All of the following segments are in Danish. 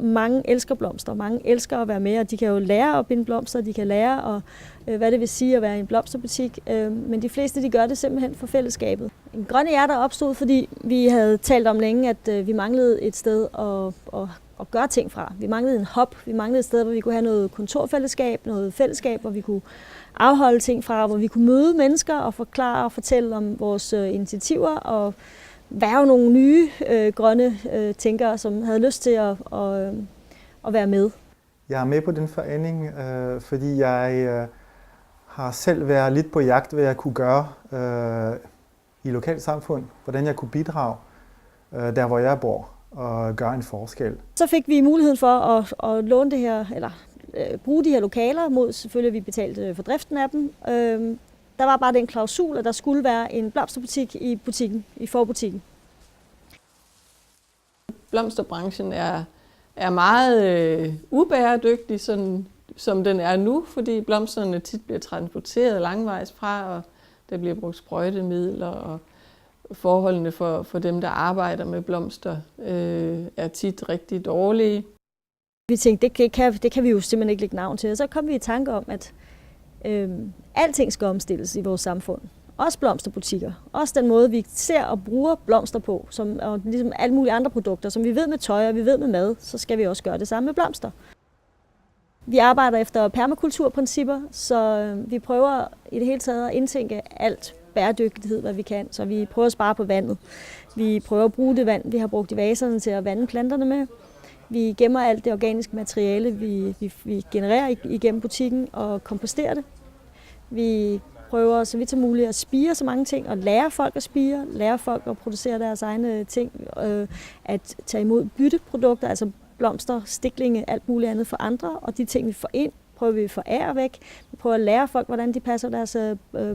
Mange elsker blomster, mange elsker at være med, og de kan jo lære at binde blomster, de kan lære, hvad det vil sige at være i en blomsterbutik, men de fleste de gør det simpelthen for fællesskabet. En grønne hjerte opstod, fordi vi havde talt om længe, at vi manglede et sted at gøre ting fra. Vi manglede en hub, vi manglede et sted, hvor vi kunne have noget kontorfællesskab, noget fællesskab, hvor vi kunne afholde ting fra, hvor vi kunne møde mennesker og forklare og fortælle om vores initiativer og være nogle nye grønne tænkere, som havde lyst til at være med. Jeg er med på den forening, fordi jeg har selv været lidt på jagt, hvad jeg kunne gøre i lokalsamfund, hvordan jeg kunne bidrage der, hvor jeg bor, og gøre en forskel. Så fik vi muligheden for at låne det her, eller bruge de her lokaler mod selvfølgelig, at vi betalte for driften af dem. Der var bare den klausul, at der skulle være en blomsterbutik i butikken, i forbutikken. Blomsterbranchen er meget ubæredygtig, sådan, som den er nu, fordi blomsterne tit bliver transporteret langvejs fra, og der bliver brugt sprøjtemidler, og forholdene for dem, der arbejder med blomster, er tit rigtig dårlige. Vi tænkte, det kan vi jo simpelthen ikke lægge navn til, og så kom vi i tanke om, at alting skal omstilles i vores samfund. Også blomsterbutikker. Også den måde, vi ser og bruger blomster på, og ligesom alle mulige andre produkter, som vi ved med tøj og vi ved med mad, så skal vi også gøre det samme med blomster. Vi arbejder efter permakulturprincipper, så vi prøver i det hele taget at indtænke alt bæredygtighed, hvad vi kan. Så vi prøver at spare på vandet. Vi prøver at bruge det vand, vi har brugt i vaserne til at vande planterne med. Vi gemmer alt det organiske materiale, vi genererer igennem butikken og komposterer det. Vi prøver så vidt som muligt at spire så mange ting og lære folk at spire, lære folk at producere deres egne ting, at tage imod bytteprodukter, altså blomster, stiklinge, alt muligt andet for andre, og de ting vi får ind, prøver vi at forære væk. Vi prøver at lære folk, hvordan de passer deres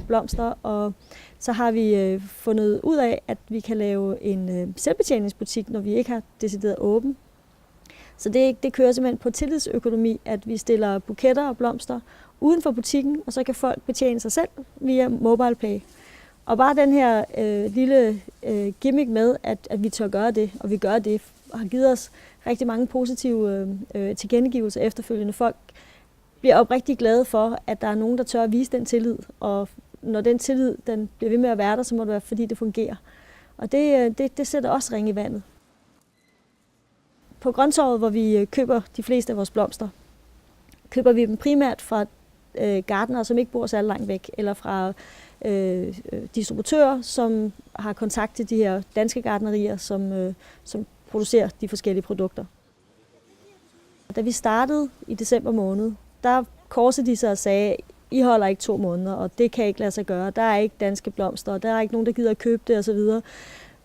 blomster, og så har vi fundet ud af, at vi kan lave en selvbetjeningsbutik, når vi ikke har decideret åben. Så det kører simpelthen på tillidsøkonomi, at vi stiller buketter og blomster uden for butikken, og så kan folk betjene sig selv via MobilePay. Og bare den her lille gimmick med, at vi tør gøre det, og vi gør det, har givet os rigtig mange positive tilkendegivelser efterfølgende. Folk bliver oprigtig glade for, at der er nogen, der tør at vise den tillid, og når den tillid den bliver ved med at være der, så må det være, fordi det fungerer. Og det sætter også ring i vandet. På Grøntorvet, hvor vi køber de fleste af vores blomster, køber vi dem primært fra gartnere, som ikke bor så langt væk, eller fra distributører, som har kontakt til de her danske gartnerier, som producerer de forskellige produkter. Da vi startede i december måned, der korsede de sig og sagde, I holder ikke 2 måneder, og det kan ikke lade sig gøre. Der er ikke danske blomster, og der er ikke nogen, der gider at købe det osv.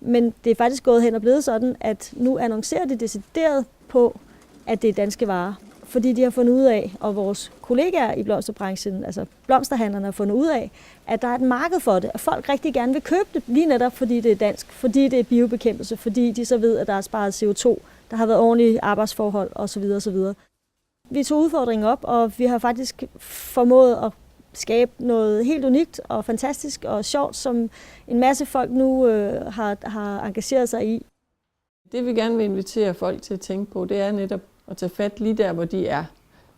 Men det er faktisk gået hen og blevet sådan, at nu annoncerer det decideret på, at det er danske varer. Fordi de har fundet ud af, og vores kollegaer i blomsterbranchen, altså blomsterhandlerne, har fundet ud af, at der er et marked for det, at folk rigtig gerne vil købe det, lige netop fordi det er dansk, fordi det er biobekæmpelse, fordi de så ved, at der er sparet CO2, der har været ordentlige arbejdsforhold osv. osv. Vi tog udfordringen op, og vi har faktisk formået at skabe noget helt unikt og fantastisk og sjovt, som en masse folk nu har engageret sig i. Det vi gerne vil invitere folk til at tænke på, det er netop at tage fat lige der, hvor de er,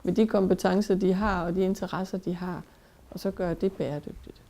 med de kompetencer, de har og de interesser, de har, og så gøre det bæredygtigt.